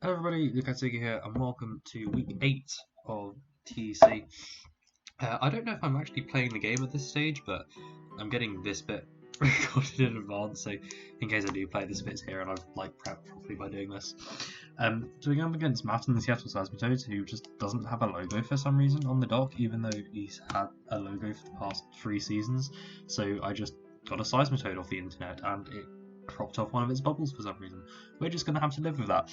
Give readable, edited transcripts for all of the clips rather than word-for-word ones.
Hello everybody, TEC here, and welcome to week 8 of TEC. I don't know if I'm actually playing the game at this stage, but I'm getting this bit recorded in advance, so in case I do play, this bit's here and I've prepped properly by doing this. So we're going up against Matt and the Seattle Seismitoads, who just doesn't have a logo for some reason on the dock, even though he's had a logo for the past 3 seasons. So I just got a Seismitoad off the internet and it cropped off one of its bubbles for some reason. We're just going to have to live with that.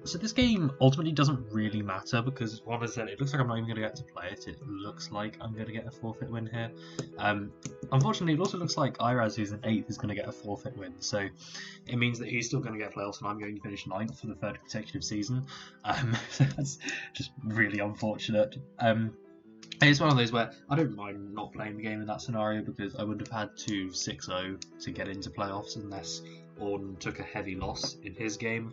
So this game ultimately doesn't really matter because, one, as I said, it looks like I'm not even going to get to play it. It looks like I'm going to get a forfeit win here. Unfortunately, it also looks like Iraz, who's in 8th, is going to get a forfeit win. So it means that he's still going to get playoffs and I'm going to finish 9th for the 3rd consecutive season. So that's just really unfortunate. It's one of those where I don't mind not playing the game in that scenario because I wouldn't have had to 6-0 to get into playoffs unless Orton took a heavy loss in his game,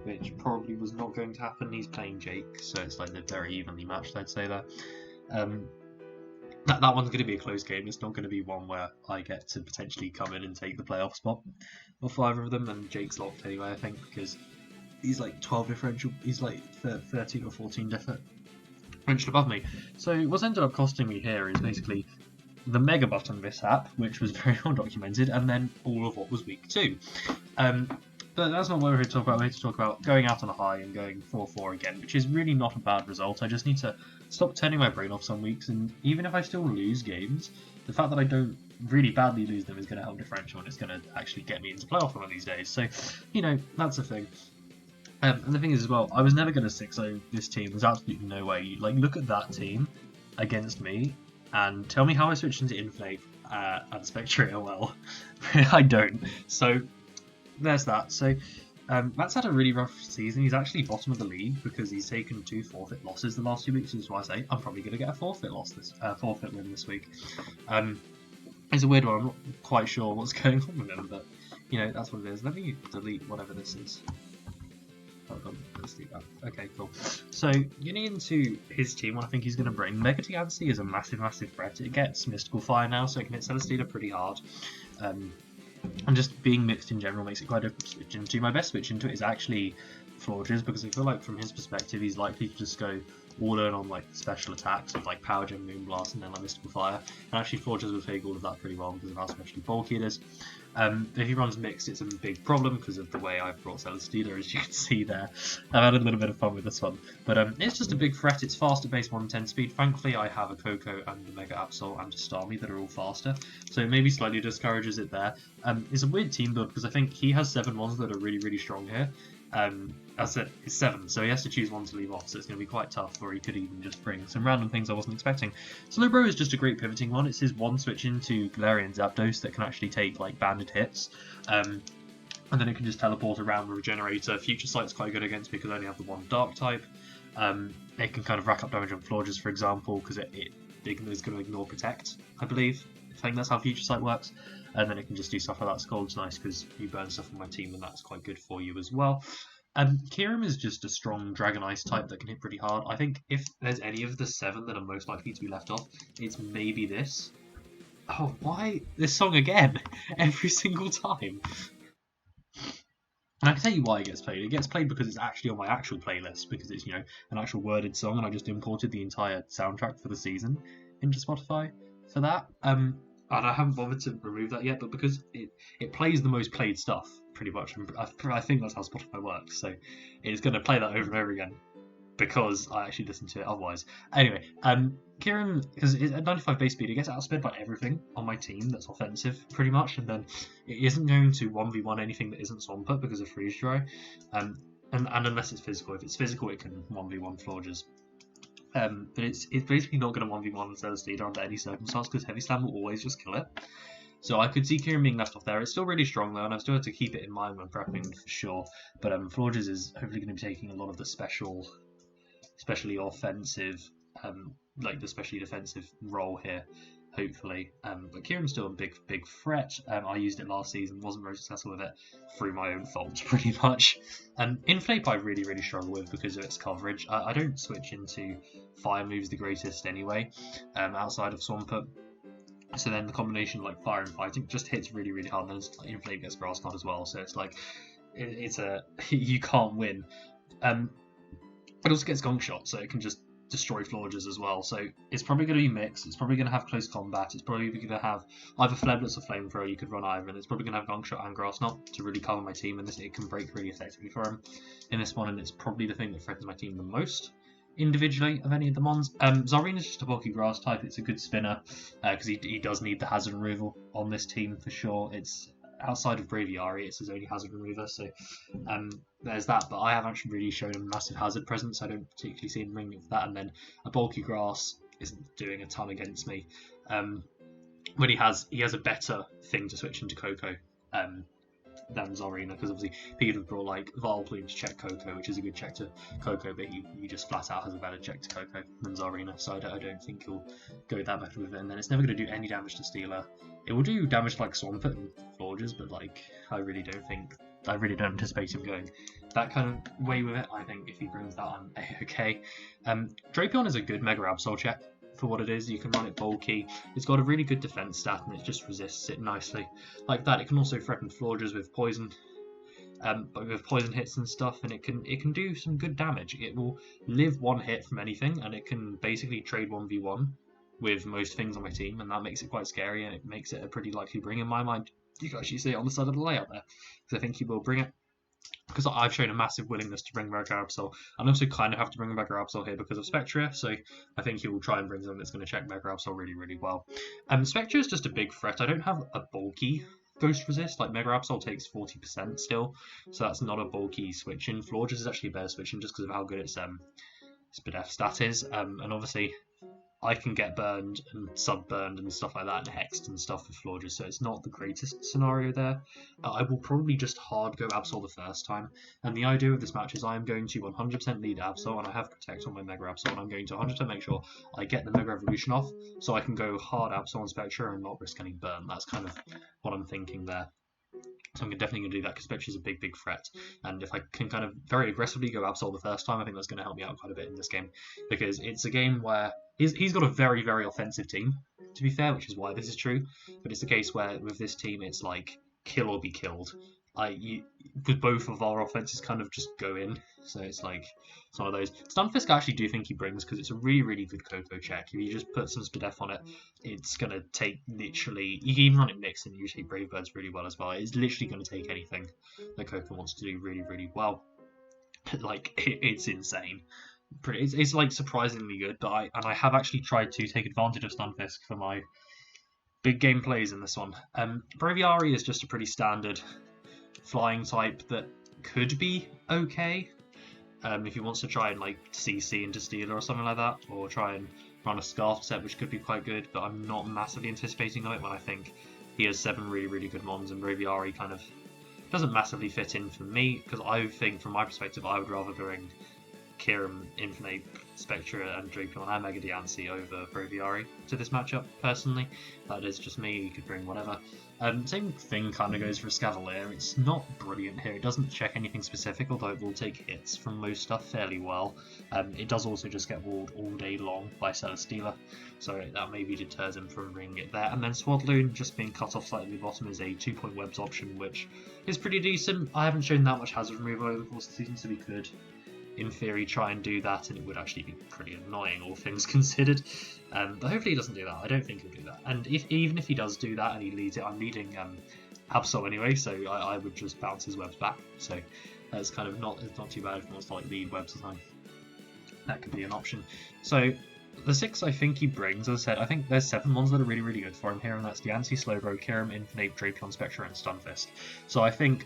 which probably was not going to happen. He's playing Jake, so it's like they're very evenly matched, I'd say there. That one's going to be a close game. It's not going to be one where I get to potentially come in and take the playoff spot of 5 of them, and Jake's locked anyway, I think, because he's like 12 differential, he's like 13 or 14 differential above me. So what's ended up costing me here is basically the mega button mishap, which was very well documented, and then all of what was week 2. But that's not what we're here to talk about. We're here to talk about going out on a high and going 4-4 again, which is really not a bad result. I just need to stop turning my brain off some weeks, and even if I still lose games, the fact that I don't really badly lose them is going to help differential, and it's going to actually get me into playoff one of these days. So, that's the thing. And the thing is as well, I was never going to 6-0 this team. There's absolutely no way. Look at that team against me, and tell me how I switched into Inflate and Spectre AOL. I don't. So there's that. So Matt's had a really rough season. He's actually bottom of the league because he's taken 2 forfeit losses the last 2 weeks. Which is why I say I'm probably going to get a forfeit forfeit win this week. It's a weird one. I'm not quite sure what's going on with him, but that's what it is. Let me delete whatever this is. Let's do that. Okay, cool. So, getting into his team, what I think he's going to bring, Mega Tiancy is a massive threat. It gets Mystical Fire now, so it can hit Celesteela pretty hard. And just being mixed in general makes it quite difficult to switch into. My best switch into it is actually Florges, because I feel like from his perspective, he's likely to just go all in on special attacks with Power Gem, Moonblast, and then Mystical Fire. And actually, Florges will take all of that pretty well because of how especially bulky it is. If he runs mixed, it's a big problem because of the way I've brought Celesteela, as you can see there. I've had a little bit of fun with this one, but it's just a big threat. It's fast at base 110 speed. Thankfully, I have a Coco and a Mega Absol and a Starmie that are all faster, so maybe slightly discourages it there. It's a weird team build because I think he has 7 ones that are really strong here. As I said, it's 7, so he has to choose one to leave off, so it's going to be quite tough, or he could even just bring some random things I wasn't expecting. Slowbro is just a great pivoting one. It's his one switch into Galarian Zapdos that can actually take banded hits, and then it can just teleport around the Regenerator. Future Sight's quite good against because I only have the one Dark type. It can kind of rack up damage on Florges, for example, because it is going to ignore Protect, I believe. I think that's how Future Sight works. And then it can just do stuff like that. Scald's nice because you burn stuff on my team, and that's quite good for you as well. Kyurem is just a strong Dragon Ice type that can hit pretty hard. I think if there's any of the 7 that are most likely to be left off, it's maybe this. Oh, why this song again? Every single time. And I can tell you why it gets played. It gets played because it's actually on my actual playlist, because it's, an actual worded song, and I just imported the entire soundtrack for the season into Spotify for that. And I haven't bothered to remove that yet, but because it plays the most played stuff, pretty much. I think that's how Spotify works, so it's going to play that over and over again, because I actually listen to it otherwise. Anyway, Kyurem, because at 95 base speed, it gets outsped by everything on my team that's offensive, pretty much, and then it isn't going to 1v1 anything that isn't Swampert because of Freeze Dry, and unless it's physical. If it's physical, it can 1v1 Florges. But it's basically not going to 1v1 Celesteela under any circumstance because Heavy Slam will always just kill it. So I could see Kyurem being left off there. It's still really strong though, and I've still had to keep it in mind when prepping for sure. But Florges is hopefully going to be taking a lot of the especially offensive, the specially defensive role here, hopefully. But Kyurem's still a big threat. I used it last season, wasn't very successful with it through my own fault, pretty much. Inflate I really struggle with because of its coverage. I don't switch into fire moves the greatest anyway, outside of Swampert. So then the combination of fire and fighting just hits really hard, and then Inflate gets Grass Knot as well. So it's it's a you can't win. It also gets gong shot, so it can just destroy Florges as well. So it's probably going to be mixed. It's probably going to have close combat. It's probably going to have either Fleblets or Flamethrower. You could run either, and it's probably going to have gong shot and grass knot to really cover my team. And this it can break really effectively for him in this one, and it's probably the thing that threatens my team the most individually of any of the mons. Zarina is just a bulky grass type. It's a good spinner because he does need the hazard removal on this team for sure. It's outside of Braviary, it's his only hazard remover, so there's that. But I haven't actually really shown him massive hazard presence. I don't particularly see him ringing for that. And then a bulky grass isn't doing a ton against me. But he has a better thing to switch into Coco than Zarina, because obviously he could have brought like Vileplume to check Coco, which is a good check to Coco, but he just flat out has a better check to Coco than Zarina, so I don't think he'll go that better with it. And then it's never going to do any damage to Steeler. It will do damage to like Swampert and Florges, but like I really don't anticipate him going that kind of way with it. I think if he brings that, I'm okay. Drapion is a good Mega Absol check for what it is. You can run it bulky. It's got a really good defense stat, and it just resists it nicely. Like that, it can also threaten Florges with poison, but with poison hits and stuff, and it can do some good damage. It will live one hit from anything, and it can basically trade 1v1 with most things on my team, and that makes it quite scary, and it makes it a pretty likely bring in my mind. You can actually see it on the side of the layout there, because I think he will bring it. Because I've shown a massive willingness to bring Mega Absol, and also kind of have to bring Mega Absol here because of Spectria, so I think he will try and bring something that's going to check Mega Absol really, really well. Spectria is just a big threat. I don't have a bulky Ghost Resist. Like Mega Absol takes 40% still, so that's not a bulky switch in. Florges is actually a better switch in just because of how good its Spadef stat is, and obviously I can get burned and sub-burned and stuff like that and hexed and stuff with Florges, so it's not the greatest scenario there. I will probably just hard go Absol the first time, and the idea of this match is I am going to 100% lead Absol, and I have Protect on my Mega Absol, and I'm going to 100% make sure I get the Mega Evolution off, so I can go hard Absol on Spectra and not risk any burn. That's kind of what I'm thinking there. So I'm definitely going to do that because Spectre is a big, big threat. And if I can kind of very aggressively go Absol the first time, I think that's going to help me out quite a bit in this game. Because it's a game where he's got a very, very offensive team, to be fair, which is why this is true. But it's a case where with this team, it's like kill or be killed. With both of our offenses kind of just go in. So it's like, it's one of those. Stunfisk I actually do think he brings because it's a really, really good Coco check. If you just put some Spadef on it, it's going to take literally, you can even run it mixed and usually Brave Birds really well as well. It's literally going to take anything that Coco wants to do really, really well. Like, it's insane. It's like surprisingly good, but I have actually tried to take advantage of Stunfisk for my big game plays in this one. Braviary is just a pretty standard flying type that could be okay if he wants to try and like CC into Steeler or something like that, or try and run a Scarf set, which could be quite good, but I'm not massively anticipating of it when I think he has 7 really, really good mons, and Braviary kind of doesn't massively fit in for me, because I think from my perspective I would rather bring Kiram, Infinite, Spectra and Drapion and Mega Diancie over Braviary to this matchup, personally. That is just me, you could bring whatever. Same thing kind of goes for Scavalier. It's not brilliant here, it doesn't check anything specific, although it will take hits from most stuff fairly well. It does also just get walled all day long by Celesteela, so that maybe deters him from bringing it there. And then Swadloon, just being cut off slightly at the bottom, is a 2-point webs option, which is pretty decent. I haven't shown that much hazard removal over the course of the season, so we could in theory try and do that, and it would actually be pretty annoying, all things considered. But hopefully he doesn't do that. I don't think he'll do that. And even if he does do that and he leads it, I'm leading Absol anyway, so I would just bounce his webs back. So that's kind of not too bad if he wants to like lead webs or something. That could be an option. So the 6 I think he brings, as I said, I think there's 7 ones that are really, really good for him here, and that's Diancie, Slowbro, Kiram, Infinite, Drapion, Spectra, and Stunfist. So I think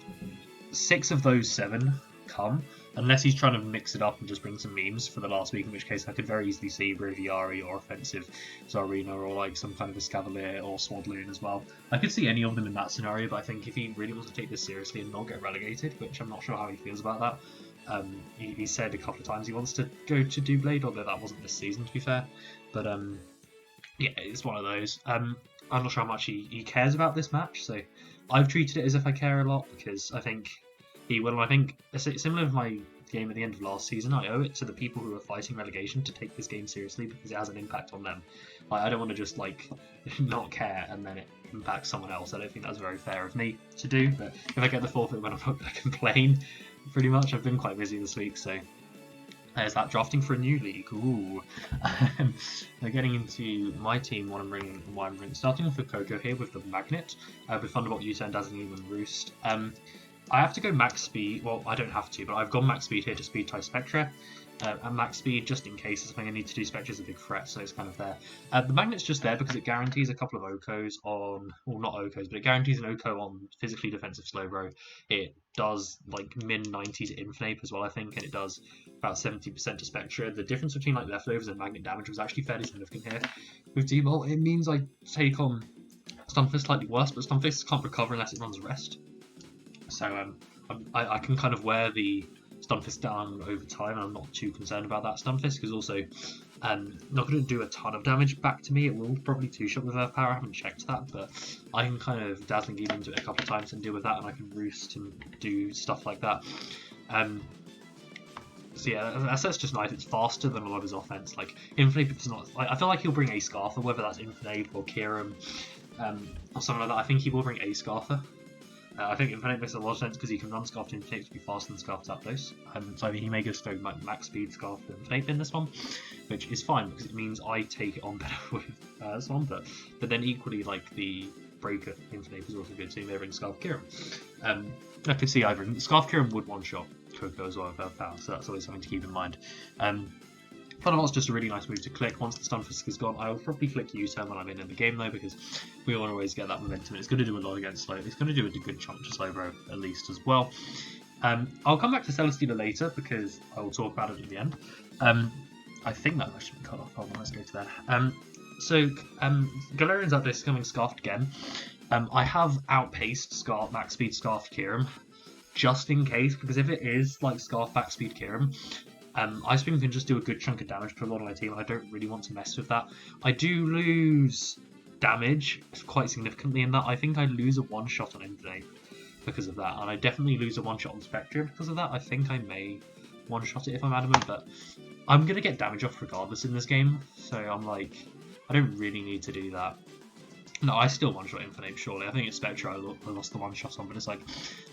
6 of those 7 come, unless he's trying to mix it up and just bring some memes for the last week, in which case I could very easily see Braviary or Offensive Zarina or like some kind of a Scavalier or Swadloon as well. I could see any of them in that scenario, but I think if he really wants to take this seriously and not get relegated, which I'm not sure how he feels about that, he said a couple of times he wants to go to Doublade, although that wasn't this season to be fair. But yeah, it's one of those. I'm not sure how much he cares about this match, so I've treated it as if I care a lot, because I think he will. I think similar to my game at the end of last season, I owe it to the people who are fighting relegation to take this game seriously because it has an impact on them. Like, I don't want to just like not care and then it impacts someone else. I don't think that's very fair of me to do. But if I get the forfeit when I'm not going to complain, pretty much. I've been quite busy this week, so. There's that, drafting for a new league. Ooh. They're getting into my team, what I'm bringing. Starting off with Coco here with the Magnet, with Thunderbolt, U-Turn, Dazzling and Roost. I have to go max speed. Well, I don't have to, but I've gone max speed here to speed tie Spectra. And max speed just in case something I need to do. Spectra's a big threat, so it's kind of there. The Magnet's just there because it guarantees a couple of OCOs on, well, not OCOs, but it guarantees an OCO on physically defensive Slowbro. It does like min 90 to Inflape as well, I think, and it does about 70% to Spectra. The difference between like leftovers and Magnet damage was actually fairly significant here. With T-Bolt, it means I take on Stunfisk slightly worse, but Stunfisk can't recover unless it runs rest. So I can kind of wear the Stunfisk down over time, and I'm not too concerned about that. Stunfisk is also not going to do a ton of damage back to me. It will probably two-shot with Earth Power. I haven't checked that, but I can kind of Dazzling Beam into it a couple of times and deal with that, and I can Roost and do stuff like that. So yeah, that's just nice. It's faster than a lot of his offense. Like Inflape, it's not. I feel like he'll bring a Scarfer, whether that's Inflape or Kieran or something like that. I think he will bring a Scarfer. I think Infinite makes a lot of sense because he can run Scarf to Infinite to be faster than Scarf Zapdos. So he may just go max speed Scarf to Infinite in this one, which is fine because it means I take it on better with this one. But then equally, like the Breaker Infinite is also good, so you may bring Scarf Kieran. I could see either. Scarf Kieran would one-shot Coco as well with Earth Power, so that's always something to keep in mind. Thunderbolt's just a really nice move to click. Once the Stunfisk is gone, I will probably click U-Turn when I'm in the game though, because we will always get that momentum. It's going to do a lot against Slow. It's going to do a good chunk to Slowbro at least as well. I'll come back to Celestina later because I will talk about it at the end. I think that should be cut off. Hold on, let's go to that. So Galarian's up this coming Scarfed again. I have outpaced Max Speed Scarfed Kieran just in case, because if it is like Scarf Back Speed Kieran, Ice Beam can just do a good chunk of damage to a lot of my team, and I don't really want to mess with that. I do lose damage quite significantly in that. I think I lose a one-shot on Infinite because of that, and I definitely lose a one-shot on Spectra because of that. I think I may one-shot it if I'm adamant, but I'm going to get damage off regardless in this game, so I'm like, I don't really need to do that. No, I still one-shot Infinite, surely. I think it's Spectra I lost the one-shot on, but it's like,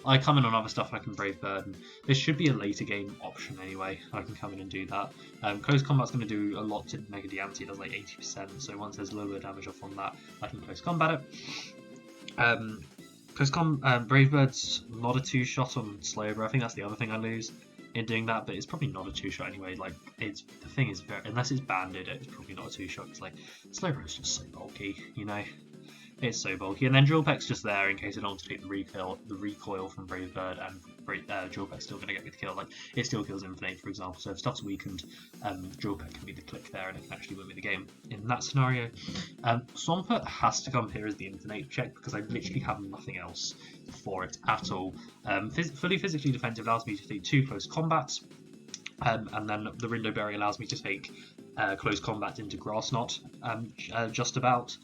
I come in on other stuff and I can Brave Bird, and this should be a later game option anyway. I can come in and do that. Close Combat's going to do a lot to Mega Diamante, it does like 80%, so once there's a little bit of damage off on that, I can Close Combat it. Brave Bird's not a two-shot on Slowbro. I think that's the other thing I lose in doing that, but it's probably not a two-shot anyway. Like, the thing is, unless it's banded, it's probably not a two-shot. It's like, Slowbro's just so bulky, you know? It's so bulky, and then Drill Peck's just there in case I don't want to take the recoil from Brave Bird, and Drill Peck's still going to get me the kill. Like, it still kills Infinite, for example, so if stuff's weakened, Drill Peck can be the click there, and it can actually win me the game in that scenario. Swampert has to come here as the Infinite check, because I literally have nothing else for it at all. Fully physically defensive allows me to take 2 close combats, and then the Rindo Berry allows me to take close combat into Grass Knot, just about.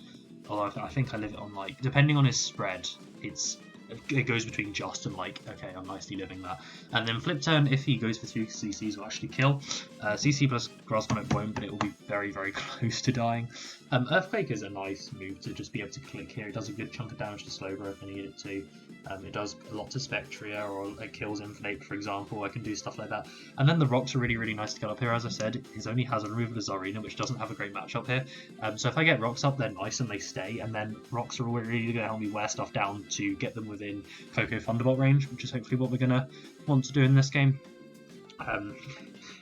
Although I think I live it on, like, depending on his spread, it goes between just and like, okay, I'm nicely living that. And then Flip Turn, if he goes for 2 CCs, will actually kill. CC plus Grass Knot won't, but it will be very, very close to dying. Earthquake is a nice move to just be able to click here. It does a good chunk of damage to Slowbro if I need it to. It does a lot to Spectria, or it kills Infinite, for example. I can do stuff like that. And then the rocks are really, really nice to get up here. As I said, his only hazard removal is Zarina, which doesn't have a great matchup here. So if I get rocks up, they're nice and they stay. And then rocks are really going to help me wear stuff down to get them within Coco Thunderbolt range, which is hopefully what we're going to want to do in this game.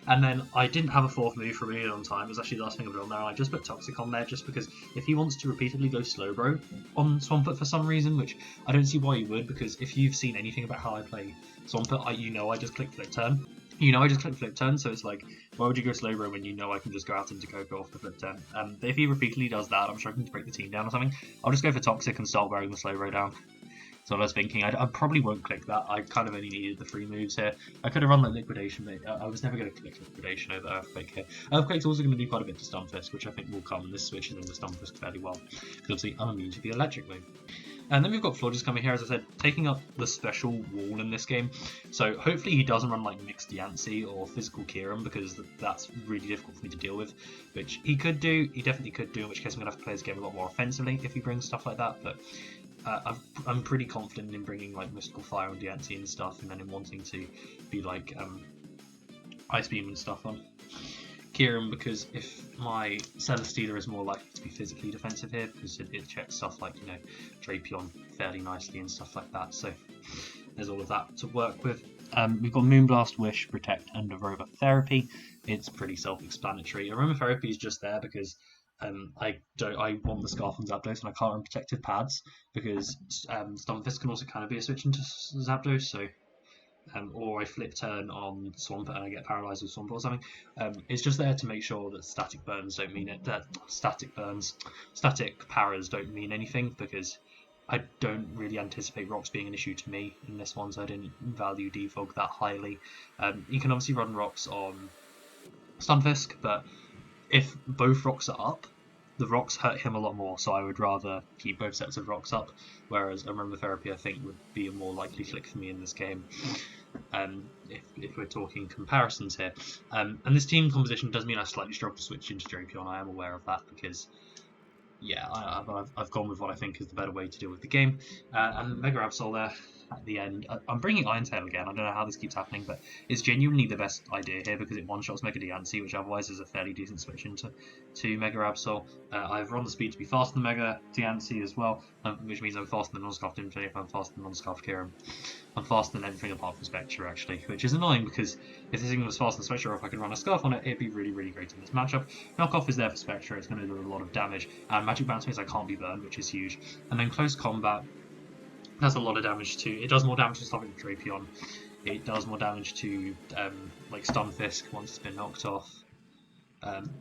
And then I didn't have a 4th move for a really long time. It was actually the last thing I've done there. I just put Toxic on there just because if he wants to repeatedly go Slowbro on Swampert for some reason, which I don't see why he would, because if you've seen anything about how I play Swampert, you know I just click Flip Turn. So it's like, why would you go Slowbro when you know I can just go out into Coco off the Flip Turn? But if he repeatedly does that, I'm struggling to break the team down or something, I'll just go for Toxic and start wearing the Slowbro down. So I was thinking, I probably won't click that. I kind of only needed the 3 moves here. I could have run that Liquidation, but I was never going to click Liquidation over Earthquake here. Earthquake's also going to do quite a bit to Stunfisk, which I think will come. This switches in the Stunfisk fairly well, because obviously I'm immune to the electric move. And then we've got Florges coming here, as I said, taking up the special wall in this game. So hopefully he doesn't run like mixed Yancey or physical Kieran, because that's really difficult for me to deal with, which he could do, he definitely could do, in which case I'm going to have to play his game a lot more offensively if he brings stuff like that. But I'm pretty confident in bringing like Mystical Fire and Yancey and stuff, and then in wanting to be like Ice Beam and stuff on Kieran, because if my Celesteela is more likely to be physically defensive here, because it checks stuff like, you know, Drapion fairly nicely and stuff like that, so there's all of that to work with. We've got Moonblast, Wish, Protect, and Aromatherapy. It's pretty self-explanatory. Aromatherapy is just there because I want the Scarf and Zapdos, and I can't run Protective Pads, because Stunfisk can also kind of be a switch into Zapdos, so or I flip turn on Swamp and I get paralyzed with Swamp or something. It's just there to make sure that static burns don't mean it. Static paras don't mean anything, because I don't really anticipate rocks being an issue to me in this one, so I didn't value Defog that highly. You can obviously run rocks on Stunfisk, but if both rocks are up, the rocks hurt him a lot more, so I would rather keep both sets of rocks up, whereas Aromatherapy I think would be a more likely click for me in this game, if we're talking comparisons here. And this team composition does mean I slightly struggle to switch into Drapion. I am aware of that, because yeah, I've gone with what I think is the better way to deal with the game. And Mega Absol there at the end. I'm bringing Iron Tail again. I don't know how this keeps happening, but it's genuinely the best idea here, because it one-shots Mega Diancie, which otherwise is a fairly decent switch into Mega Absol. I've run the speed to be faster than Mega Diancie as well, which means I'm faster than Non-Scarfed Infinite, I'm faster than Non-Scarfed Kieran. I'm faster than everything apart from Spectre, actually, which is annoying, because if this thing was faster than Spectre, or if I could run a Scarf on it, it'd be really, really great in this matchup. Knockoff is there for Spectre, it's going to do a lot of damage, and Magic Bounce means I can't be burned, which is huge. And then Close Combat, that's a lot of damage too. It does more damage to stuff like Drapion. It does more damage to like Stunfisk once it's been knocked off. And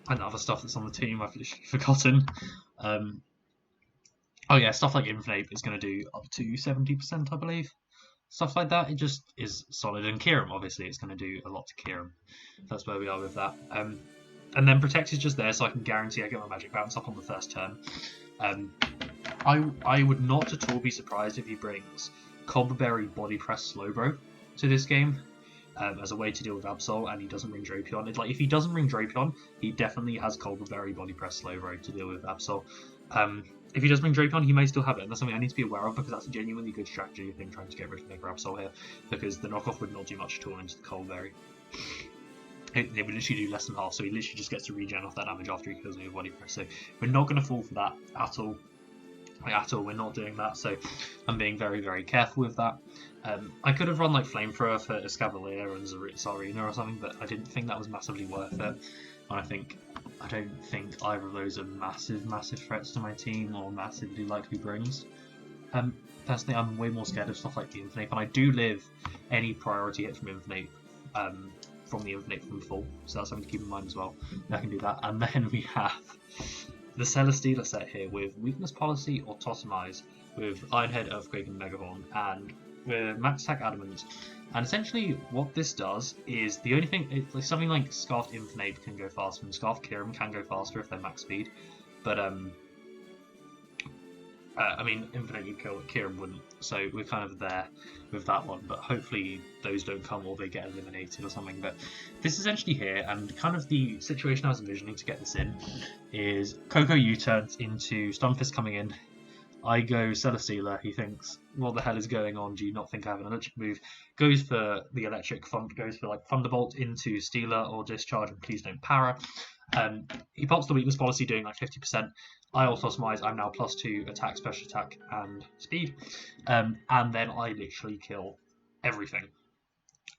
other stuff that's on the team I've literally forgotten. Oh yeah, stuff like Infinite is going to do up to 70%, I believe. Stuff like that, it just is solid. And Kieran, obviously, it's going to do a lot to Kieran. That's where we are with that. And then Protect is just there, so I can guarantee I get my Magic Bounce up on the first turn. I would not at all be surprised if he brings Cobbleberry Body Press Slowbro to this game as a way to deal with Absol, and he doesn't bring Drapion. It's like, if he doesn't bring Drapion, he definitely has Cobbleberry Body Press Slowbro to deal with Absol. If he does bring Drapion, he may still have it, and that's something I need to be aware of, because that's a genuinely good strategy, I think, trying to get rid of Mega Absol here, because the knockoff would not do much at all into the Cobbleberry. It would literally do less than half, so he literally just gets to regen off that damage after he kills me with Body Press. So we're not going to fall for that at all. We're not doing that, so I'm being very, very careful with that. I could have run like Flamethrower for Escavalier and Tsarina or something, but I didn't think that was massively worth it. And I don't think either of those are massive threats to my team, or massively likely brings. Personally, I'm way more scared of stuff like the Infinite, and I do live any priority hit from Infinite, from the Infinite from full, so that's something to keep in mind as well. I can do that. And then we have the Celesteela set here with Weakness Policy or Totemise, with Ironhead, Earthquake, and Megahorn, and with Max Attack Adamant. And essentially what this does is, the only thing, it's like something like Scarfed Infinite can go faster, and Scarfed Kieran can go faster if they're max speed, but I mean, Infinite would kill, Kieran wouldn't, so we're kind of there with that one, but hopefully those don't come, or they get eliminated or something. But this essentially here, and kind of the situation I was envisioning to get this in, is Coco U-turns into Stunfisk coming in, I go Celesteela, he thinks, what the hell is going on, do you not think I have an electric move? Goes for the electric, goes for like Thunderbolt into Steela or Discharge, and please don't para. He pops the Weakness Policy, doing like 50%. I also smize, I'm now +2 attack, special attack, and speed. And then I literally kill everything.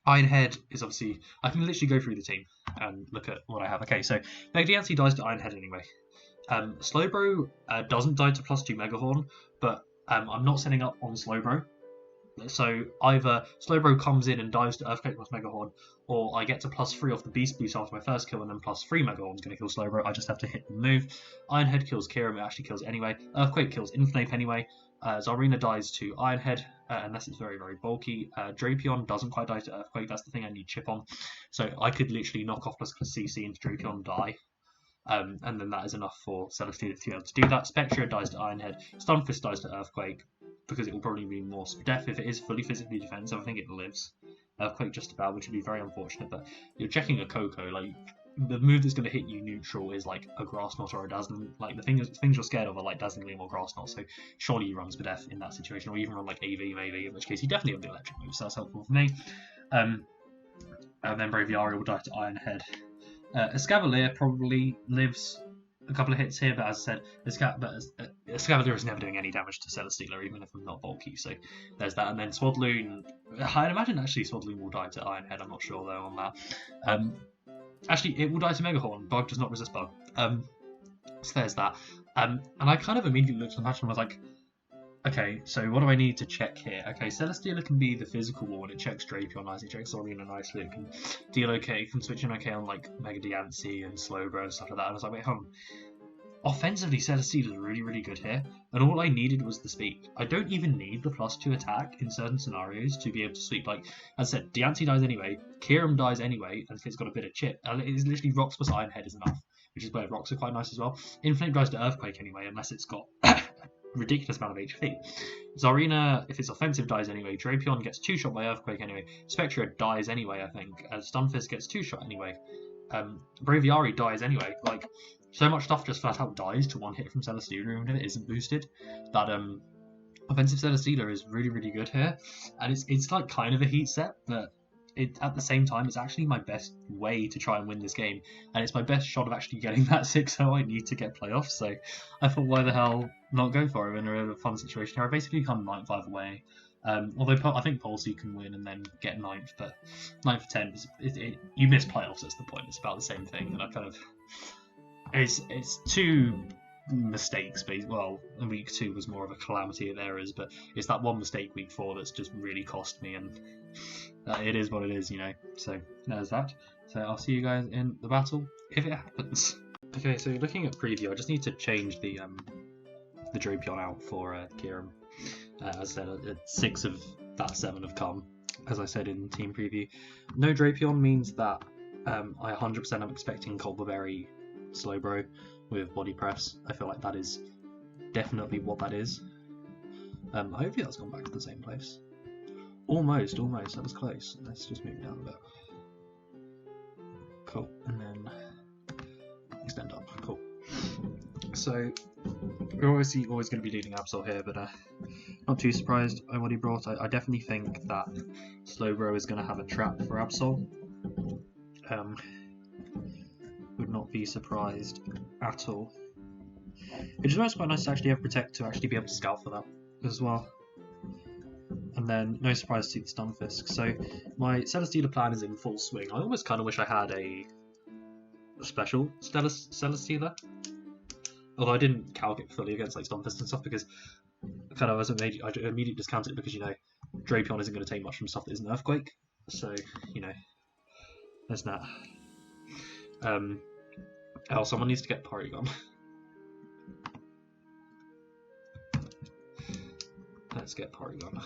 Ironhead is obviously, I can literally go through the team and look at what I have. Okay, so Mega Diancie dies to Ironhead anyway. Slowbro doesn't die to +2 Megahorn, but I'm not setting up on Slowbro. So either Slowbro comes in and dives to Earthquake plus Megahorn, or I get to +3 off the Beast Boost after my first kill, and then +3 Megahorn's going to kill Slowbro. I just have to hit the move. Ironhead kills Kieran, it actually kills anyway. Earthquake kills Infinite anyway. Tsarina dies to Ironhead, unless it's very, very bulky. Drapion doesn't quite die to Earthquake, that's the thing I need chip on. So I could literally knock off plus CC into Drapion and die. and then that is enough for Celesteela to be able to do that. Spectra dies to Iron Head, Stunfisk dies to Earthquake, because it will probably be more death. If it is fully physically defensive, I think it lives. Earthquake just about, which would be very unfortunate, but you're checking a Coco, like, the move that's going to hit you neutral is like a Grass Knot or a Dazzling. Like, the things you're scared of are like Dazzling Gleam or Grass Knot, so surely you run Spadef in that situation, or even run like AV maybe, in which case you definitely have the electric move, so that's helpful for me. And then Braviary will die to Iron Head. Escavalier probably lives a couple of hits here, but as I said, Escavalier is never doing any damage to Celesteela, even if I'm not bulky, so there's that. And then Swadloon, I'd imagine actually Swadloon will die to Iron Head, I'm not sure though on that. Actually, it will die to Megahorn. Bug does not resist Bug. So there's that. And I kind of immediately looked at the match and was like, okay, so what do I need to check here? Okay, Celesteela can be the physical one. It checks Drapion nicely, it checks Zorina nicely, it can deal okay, it can switch in okay on like Mega Diancie and Slowbro and stuff like that. And I was like, wait, offensively, Celesteela is really, really good here, and all I needed was the speed. I don't even need the +2 attack in certain scenarios to be able to sweep. Like, as I said, Diancie dies anyway, Kieran dies anyway, and it's got a bit of chip. And it is literally Rocks plus Iron Head is enough, which is where Rocks are quite nice as well. Inflame dies to Earthquake anyway, unless it's got a ridiculous amount of HP. Zarina, if it's offensive, dies anyway. Drapion gets 2-shot by Earthquake anyway. Spectra dies anyway, I think. Stunfisk gets 2-shot anyway. Braviary dies anyway. Like, so much stuff just flat out dies to one hit from Celesteela, even if it isn't boosted. That offensive Celesteela is really, really good here, and it's like kind of a heat set, but at the same time, it's actually my best way to try and win this game, and it's my best shot of actually getting that 6-0 I need to get playoffs. So I thought, why the hell not go for it in a fun situation here? I basically come 9-5 away. Although I think Palsy can win and then get 9th, but 9th 10th, you miss playoffs. That's the point. It's about the same thing, and I kind of. It's two mistakes, well, and week 2 was more of a calamity of errors, but it's that one mistake week 4 that's just really cost me, and it is what it is, you know. So there's that. So I'll see you guys in the battle if it happens. Okay, so looking at preview, I just need to change the Drapion out for Kieran. As I said, 6 of that 7 have come, as I said in team preview. No Drapion means that I 100% am expecting Culverberry Slowbro with body press. I feel like that is definitely what that is. Hopefully that's gone back to the same place. Almost, that was close. Let's just move down a bit. Cool, and then extend up. Cool. So we're obviously always going to be leading Absol here, but not too surprised by what he brought. I definitely think that Slowbro is going to have a trap for Absol. Would not be surprised at all. Which is why it's quite nice to actually have Protect to actually be able to scout for that as well. And then no surprise to the Stunfisk. So my Celesteela plan is in full swing. I almost kind of wish I had a special Celesteela. Although I didn't calc it fully against like Stunfisk and stuff, because kind of I immediately discounted it because, you know, Drapion isn't going to take much from stuff that isn't Earthquake. So, you know, there's that. Oh, someone needs to get Porygon. Let's get Porygon.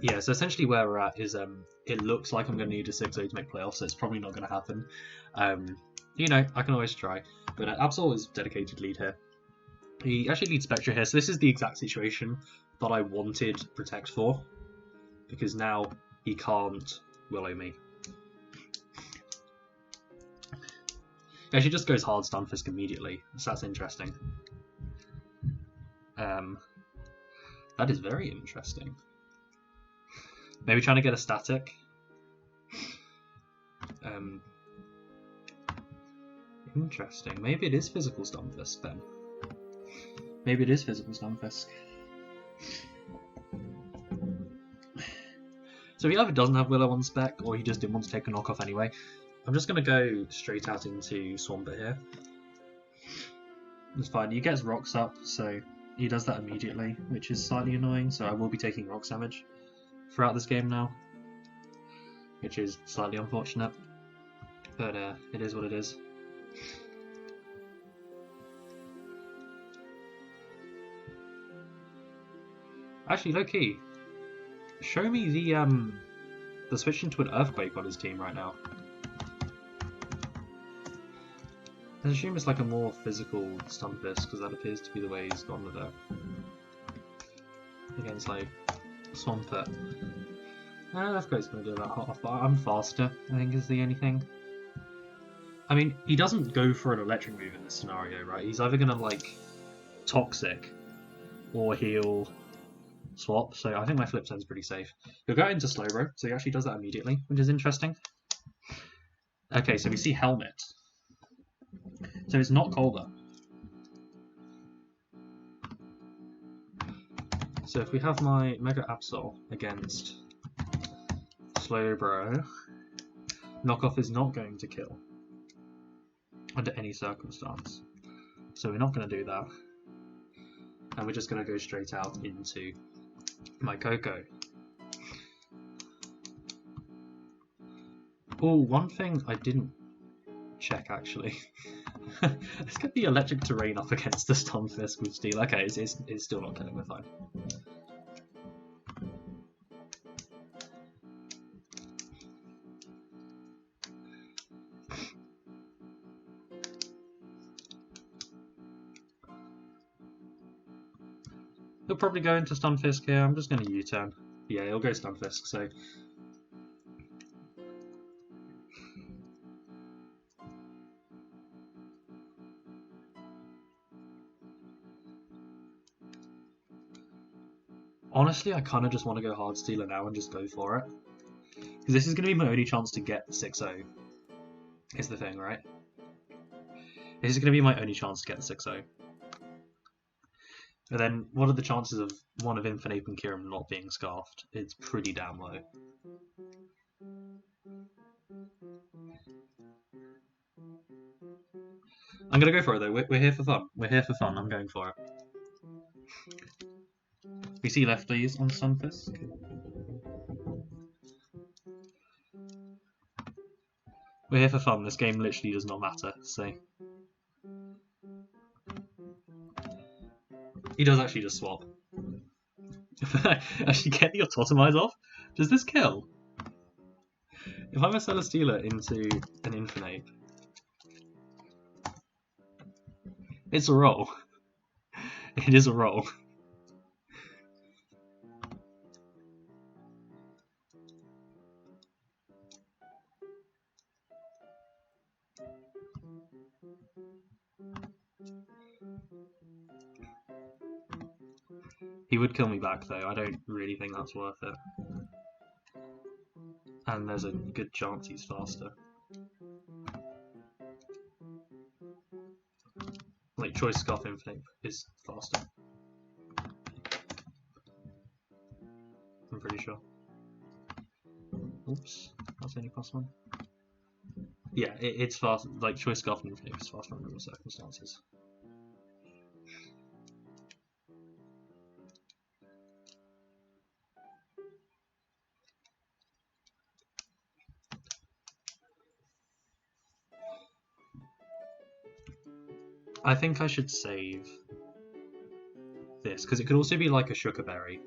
Yeah, so essentially where we're at is it looks like I'm going to need a 6-0 to make playoffs, so it's probably not going to happen. You know, I can always try. But Absol is dedicated lead here. He actually leads Spectra here, so this is the exact situation that I wanted Protect for, because now he can't Willow me. He actually just goes hard Stunfisk immediately, so that's interesting. That is very interesting. Maybe trying to get a static. Interesting. Maybe it is physical Stunfisk then. Maybe it is physical Stunfisk. So he either doesn't have Willow on spec, or he just didn't want to take a knockoff anyway. I'm just going to go straight out into Swampert here. It's fine. He gets Rocks up, so he does that immediately, which is slightly annoying, so I will be taking Rocks damage throughout this game now, which is slightly unfortunate, but it is what it is. Actually, low key, show me the switch into an earthquake on his team right now. I assume it's like a more physical Stunfisk, because that appears to be the way he's gone with it. Against like Swampert. Earthquake's gonna do that half, but I'm faster, I think is the only thing. I mean, he doesn't go for an electric move in this scenario, right? He's either gonna like Toxic or he'll swap, so I think my flip zone's pretty safe. He'll go into Slowbro, so he actually does that immediately, which is interesting. Okay, so we see Helmet. So it's not Colder. So if we have my Mega Absol against Slowbro, Knockoff is not going to kill under any circumstance. So we're not going to do that. And we're just going to go straight out into my Coco. Oh, one thing I didn't check actually. Let's get the electric terrain up against the Stunfisk with Steel. Okay, it's still not killing, we're fine. He'll probably go into Stunfisk here. I'm just going to U-turn. Yeah, he'll go Stunfisk, so... Honestly, I kind of just want to go Hard Stealer now and just go for it. Because this is going to be my only chance to get the 6-0. Is the thing, right? This is going to be my only chance to get the 6-0. But then, what are the chances of one of Infinite and Kiram not being scarfed? It's pretty damn low. I'm going to go for it though. We're here for fun. We're here for fun. I'm going for it. We see lefties on Stunfisk. We're here for fun. This game literally does not matter, so... He does actually just swap. Actually get the Autotomize off? Does this kill? If I'm a Celesteela into an Infinite... It's a roll. It is a roll. He would kill me back though, I don't really think that's worth it. And there's a good chance he's faster. Like, Choice Scarf Infinite is faster. I'm pretty sure. Oops, that's only +1. Yeah, it's fast. Like, Choice Scarf Infinite is faster under all circumstances. I think I should save this, because it could also be like a Sugar Berry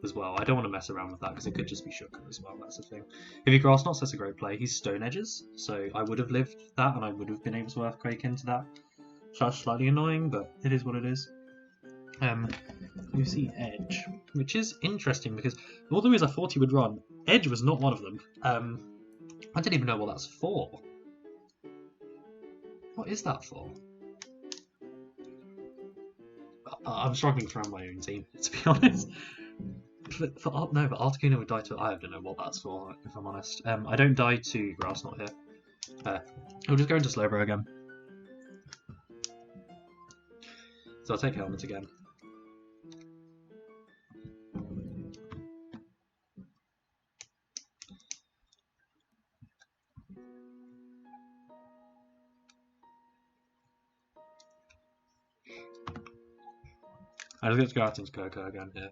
as well. I don't want to mess around with that, because it could just be Sugar as well, that's the thing. If he Grass Knots, that's a great play. He's Stone Edges, so I would have lived that, and I would have been able to Earthquake into that. So that's slightly annoying, but it is what it is. You see Edge, which is interesting, because all the ways I thought he would run, Edge was not one of them. I didn't even know what that's for. What is that for? I'm struggling to run my own team, to be honest. But Articuno would die to... I don't know what that's for, if I'm honest. I don't die to Grass Knot here. I'll just go into Slowbro again. So I'll take Helmet again. I just get to go out into Coco again here.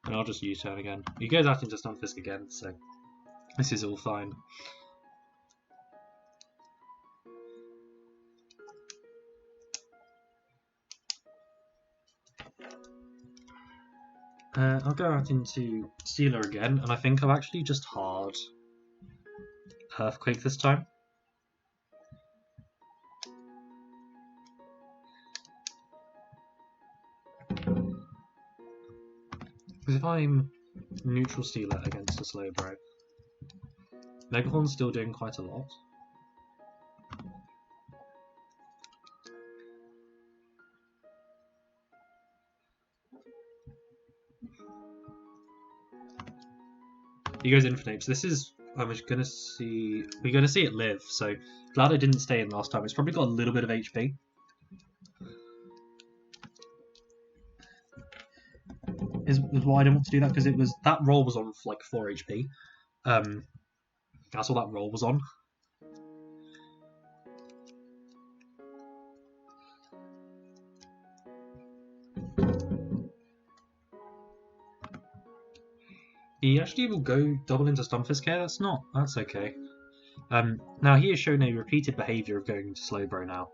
And I'll just U-turn again. He goes out into Stunfisk again, so this is all fine. I'll go out into Sealer again, and I think I've actually just hard Earthquake this time. Because if I'm neutral Stealer against a Slowbro, Megahorn's still doing quite a lot. He goes Infinite. So this is, we're gonna see it live. So glad I didn't stay in last time. It's probably got a little bit of HP. Is why I didn't want to do that, because it was, that roll was on like 4 HP. That's all that roll was on. He actually will go double into Stunfisk here. That's okay. Now he has shown a repeated behaviour of going into Slowbro now.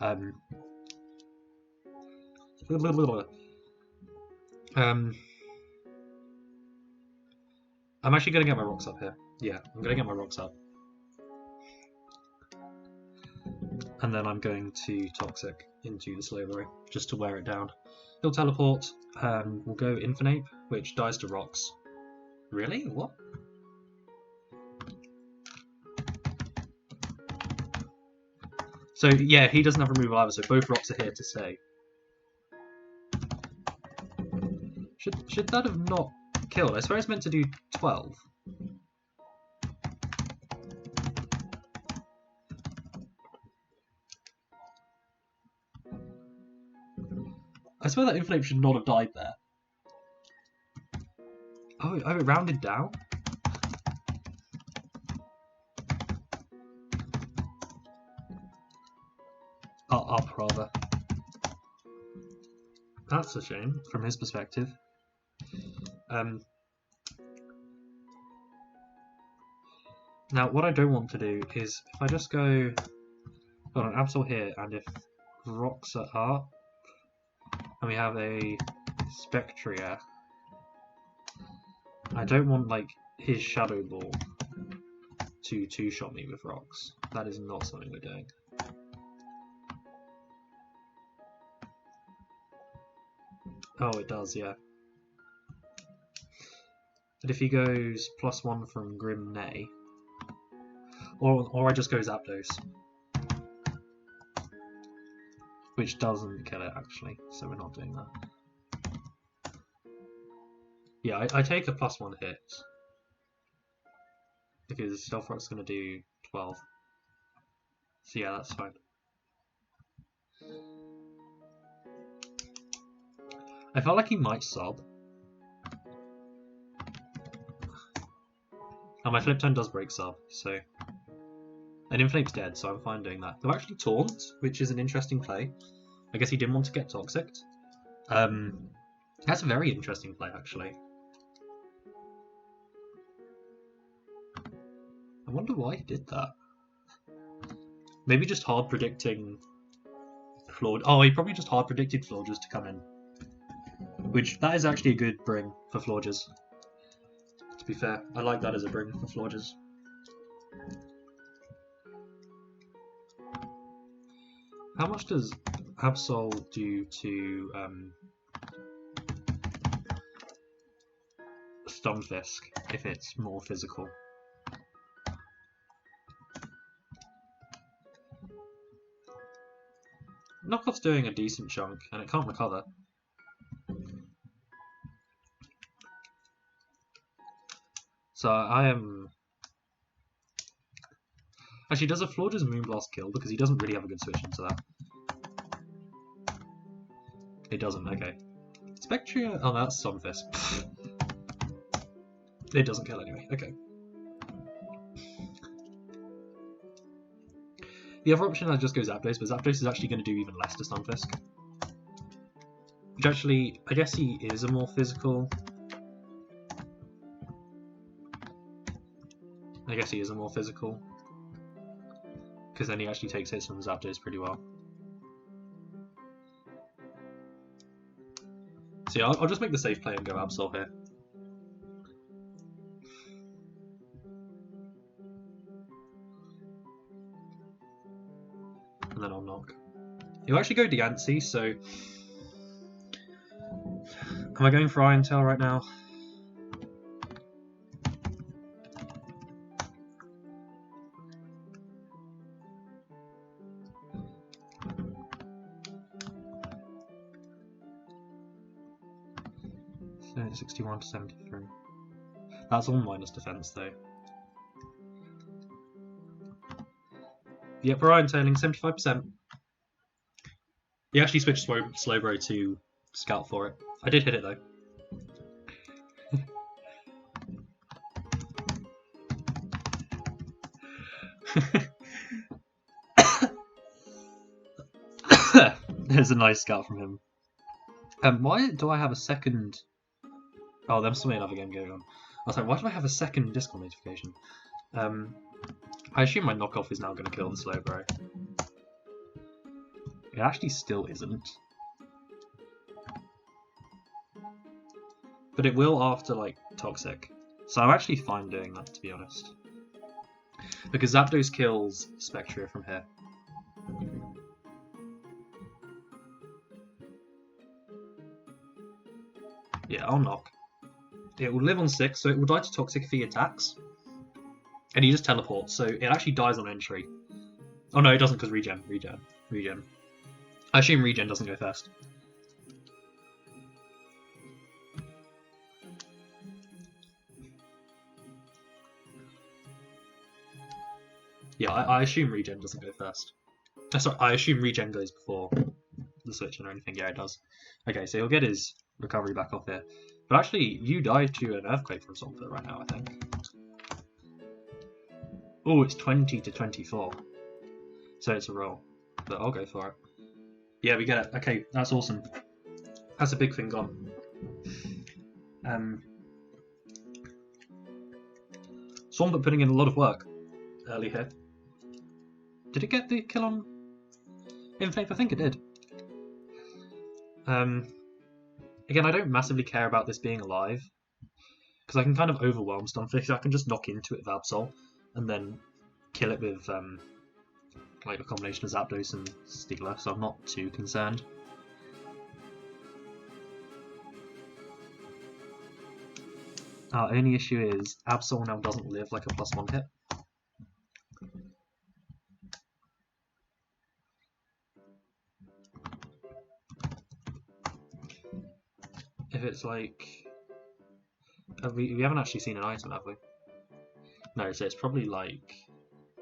I'm actually going to get my rocks up here. Yeah, I'm going to get my rocks up. And then I'm going to Toxic into the Slowbro, just to wear it down. He'll teleport, we'll go Infinite, which dies to rocks. Really? What? So yeah, he doesn't have removal either, so both rocks are here to stay. Should that have not killed? I swear it's meant to do 12. I swear that Inflame should not have died there. Oh, it rounded down? Oh, up rather. That's a shame from his perspective. Now, what I don't want to do is, if I just go on an Absol here, and if rocks are up, and we have a Spectria, I don't want like his Shadow Ball to two-shot me with rocks. That is not something we're doing. Oh, it does, yeah. But if he goes +1 from Grim Nay, or I just go Zapdos, which doesn't kill it actually, so we're not doing that. Yeah, I take a +1 hit because Stealth Rock's going to do 12. So yeah, that's fine. I felt like he might sub. And my Flip Turn does break sub, so... And Inflame's dead, so I'm fine doing that. They'll actually Taunt, which is an interesting play. I guess he didn't want to get Toxic. That's a very interesting play, actually. I wonder why he did that. Maybe just hard predicting... Oh, he probably just hard predicted Florges to come in. Which, that is actually a good bring for Florges. To be fair, I like that as a bring for Florges. How much does Absol do to Stunfisk if it's more physical? Knockoff's doing a decent chunk and it can't recover. So I am... Actually, does a Florges Moonblast kill? Because he doesn't really have a good switch into that. It doesn't, okay. Spectria... Oh, that's Stunfisk. It doesn't kill anyway, okay. The other option I just go Zapdos, but Zapdos is actually going to do even less to Stunfisk. Which actually, I guess he is a more physical... Because then he actually takes hits from Zapdos pretty well. So yeah, I'll just make the safe play and go Absol here. And then I'll knock. He'll actually go Diancie, so... Am I going for Iron Tail right now? So 61 to 73. That's all minus defense though. Yep, we're Iron Tailing 75%. He actually switched Slowbro to Scout for it. I did hit it though. There's a nice Scout from him. Why do I have a second... Oh, there's still another game going on. I was like, why do I have a second Discord notification? I assume my knockoff is now going to kill the Slowbro. It actually still isn't. But it will after, like, Toxic. So I'm actually fine doing that, to be honest. Because Zapdos kills Spectria from here. Yeah, I'll knock. It will live on 6, so it will die to Toxic if he attacks. And he just teleports, so it actually dies on entry. Oh no, it doesn't because regen. I assume regen doesn't go first. Yeah, I assume regen doesn't go first. Sorry, I assume regen goes before the switching or anything. Yeah, it does. Okay, so he'll get his recovery back off here. But actually, you died to an Earthquake from Swampert right now, I think. Oh, it's 20 to 24. So it's a roll. But I'll go for it. Yeah, we get it. Okay, that's awesome. That's a big thing gone. Swampert putting in a lot of work early here. Did it get the kill on Inflate? I think it did. Again, I don't massively care about this being alive, because I can kind of overwhelm Stunfisk. I can just knock into it with Absol, and then kill it with like a combination of Zapdos and Stealer, so I'm not too concerned. Our only issue is Absol now doesn't live like a +1 hit. If it's like... we haven't actually seen an item, have we? No, so it's probably like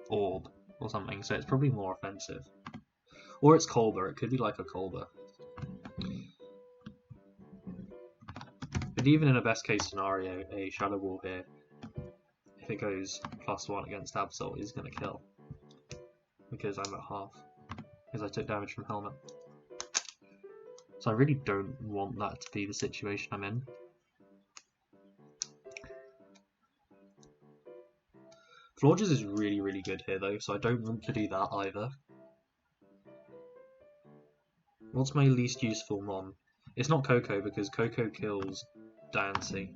Orb or something, so it's probably more offensive. Or it's Colbur, it could be like a Colbur. But even in a best case scenario, a Shadow Wall here, if it goes +1 against Absol, is going to kill. Because I'm at half. Because I took damage from Helmet. So I really don't want that to be the situation I'm in. Florges is really, really good here though, so I don't want to do that either. What's my least useful Mon? It's not Coco, because Coco kills Diancie.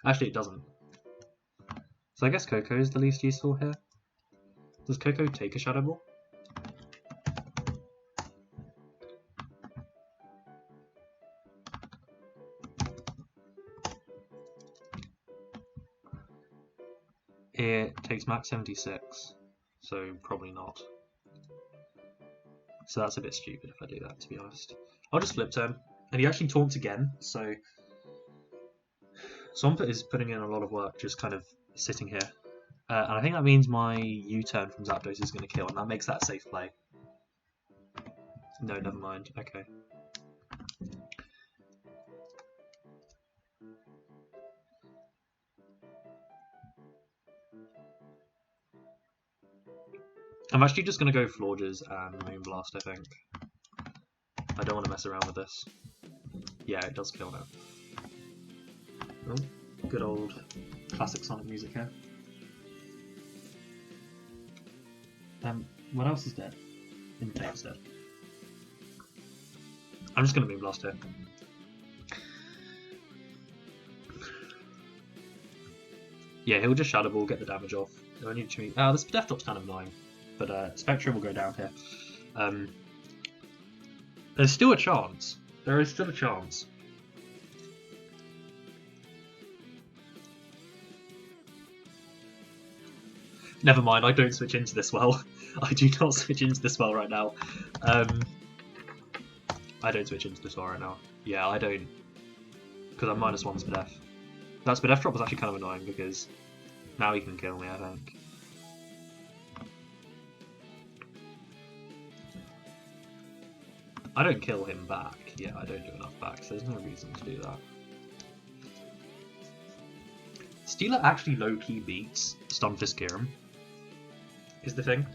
Actually, it doesn't. So I guess Coco is the least useful here. Does Coco take a Shadow Ball? It takes max 76, so probably not. So that's a bit stupid if I do that, to be honest. I'll just flip turn, and he actually taunts again, so Swampert is putting in a lot of work just kind of sitting here. And I think that means my U-turn from Zapdos is going to kill, and that makes that a safe play. No, never mind. Okay. I'm actually just going to go Florges and Moonblast, I think. I don't want to mess around with this. Yeah, it does kill now. Oh, good old classic Sonic music here. What else is dead? Imitate's dead. I'm just going to Moonblast here. Yeah, he'll just Shadow Ball, get the damage off. I need to. This Death Drop's kind of annoying, but Spectre will go down here. There's still a chance. There is still a chance. Never mind, I don't switch into this well. I do not switch into this well right now. I don't switch into this well right now. Yeah, I don't. Because I'm -1 Spadef. That Spadef drop was actually kind of annoying because now he can kill me, I think. I don't kill him back. Yeah, I don't do enough back, so there's no reason to do that. Stealer actually low-key beats Stunfisk Kirim, is the thing.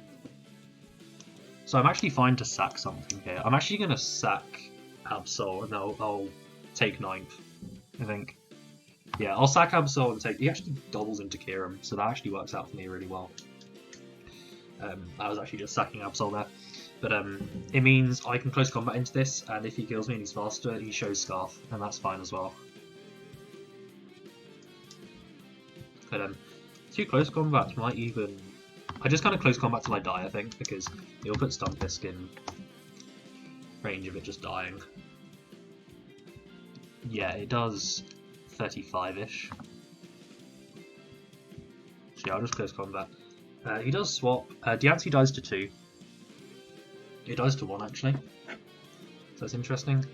So I'm actually fine to sack something here. I'm actually going to sack Absol and I'll take 9th, I think. Yeah, I'll sack Absol and take... He actually doubles into Kirim, so that actually works out for me really well. I was actually just sacking Absol there. But it means I can close combat into this, and if he kills me and he's faster, he shows Scarf, and that's fine as well. But 2 close combats might even... I just kind of close combat till I die, I think, because it'll put Stunfisk in range of it just dying. Yeah, it does 35-ish. So yeah, I'll just close combat. He does swap. Diancie dies to 2. It dies to 1, actually. So that's interesting.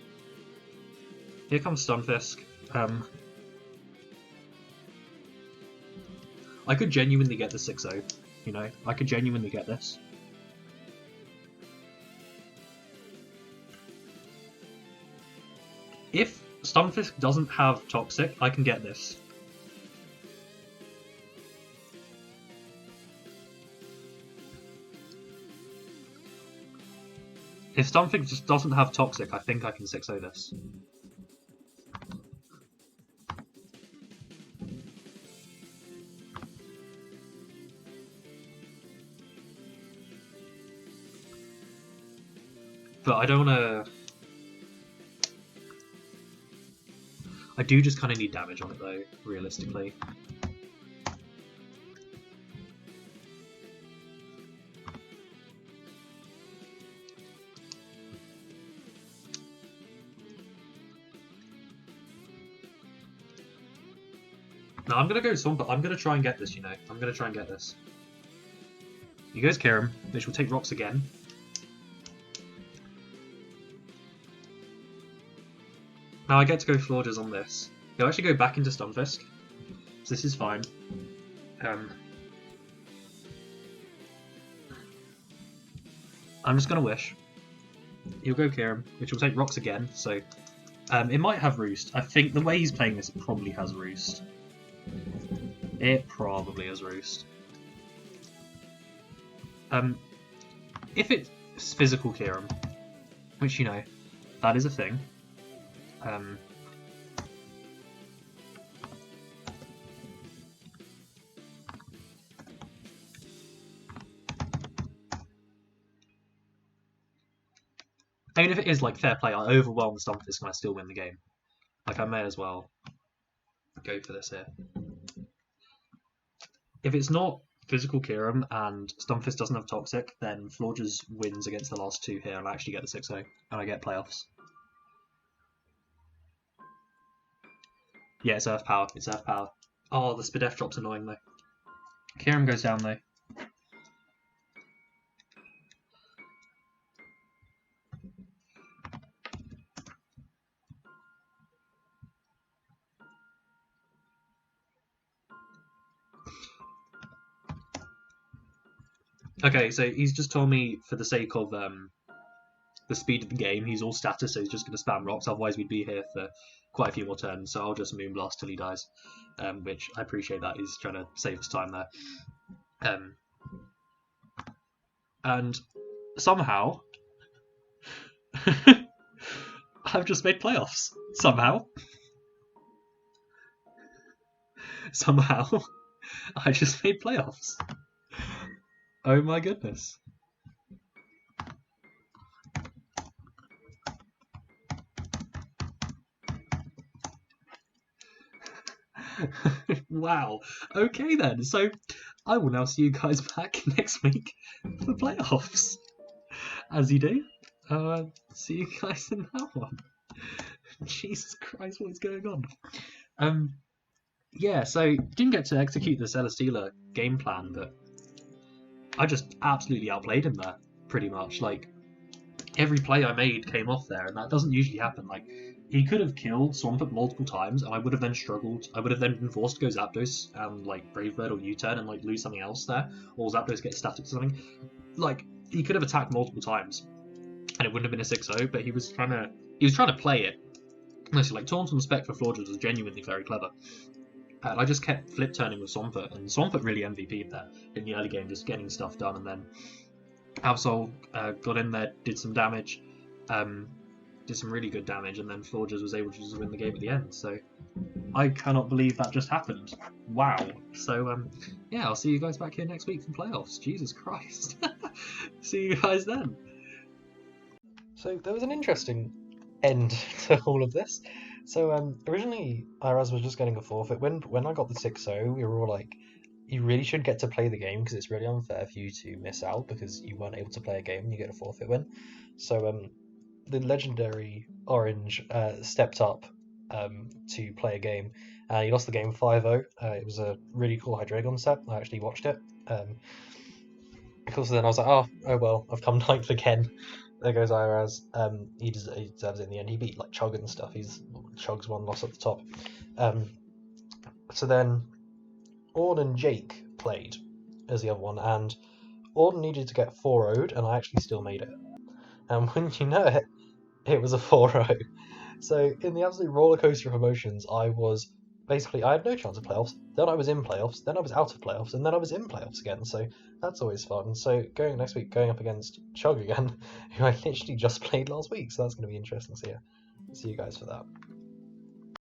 Here comes Stunfisk. I could genuinely get the 6-0. You know, I could genuinely get this. If Stunfisk doesn't have Toxic, I can get this. If Stunfisk just doesn't have Toxic, I think I can 6-0 this. But I don't want to... I do just kind of need damage on it though, realistically. No, I'm going to go Swamp. I'm going to try and get this, you know. I'm going to try and get this. He goes Kirim, which will take rocks again. Now I get to go Florges on this. He'll actually go back into Stunfisk, so this is fine. I'm just going to Wish. He'll go Kirim, which will take rocks again, so it might have Roost. I think the way he's playing this, it probably has Roost. It probably has Roost. If it's physical Kirim, which, you know, that is a thing. I mean, if it is like fair play, I overwhelm Stunfisk and I still win the game. Like, I may as well go for this here. If it's not physical Kirim and Stunfisk doesn't have Toxic, then Florges wins against the last 2 here and I actually get the 6-0 and I get playoffs. Yeah, it's Earth Power. It's Earth Power. Oh, the Spadef drop's annoying though. Kirim goes down though. Okay, so he's just told me for the sake of the speed of the game, he's all status, so he's just going to spam rocks, otherwise we'd be here for quite a few more turns, so I'll just Moonblast till he dies, which I appreciate that, he's trying to save us time there. And somehow, I've just made playoffs. Somehow. Somehow, I just made playoffs. Oh my goodness. Wow. Okay then. So I will now see you guys back next week for playoffs. As you do. See you guys in that one. Jesus Christ, what is going on? Yeah, so didn't get to execute the Celesteela game plan, but I just absolutely outplayed him there, pretty much. Like, every play I made came off there, and that doesn't usually happen. Like, he could have killed Swampert multiple times, and I would have then struggled. I would have then been forced to go Zapdos and, like, Brave Bird or U-turn and, like, lose something else there, or Zapdos get static to something. Like, he could have attacked multiple times, and it wouldn't have been a 6-0, but he was trying to play it. Mostly, like, Taunt and Spec for Florges was genuinely very clever. And I just kept flip turning with Swampert, and Swampert really MVP'd there in the early game, just getting stuff done, and then Absol got in there, did some damage, did some really good damage, and then Florges was able to just win the game at the end. So I cannot believe that just happened. Wow. So yeah, I'll see you guys back here next week for playoffs. Jesus Christ. See you guys then. So there was an interesting end to all of this. So originally Iraz was just getting a forfeit. When I got the 6-0, we were all like, you really should get to play the game because it's really unfair for you to miss out because you weren't able to play a game and you get a forfeit win. So the legendary Orange stepped up to play a game. He lost the game 5-0. It was a really cool Hydreigon set. I actually watched it. Of course, then I was like, oh well, I've come ninth again. There goes Iraz. He deserves it in the end. He beat like Chug and stuff. Chug's one loss at the top. So then Ord and Jake played as the other one, and Ord needed to get 4-0'd, and I actually still made it. And when you know it, it was a 4-0. So in the absolute roller coaster of emotions, I had no chance of playoffs. Then I was in playoffs. Then I was out of playoffs, and then I was in playoffs again. So that's always fun. So next week, going up against Chug again, who I literally just played last week. So that's going to be interesting. So yeah, see you guys for that.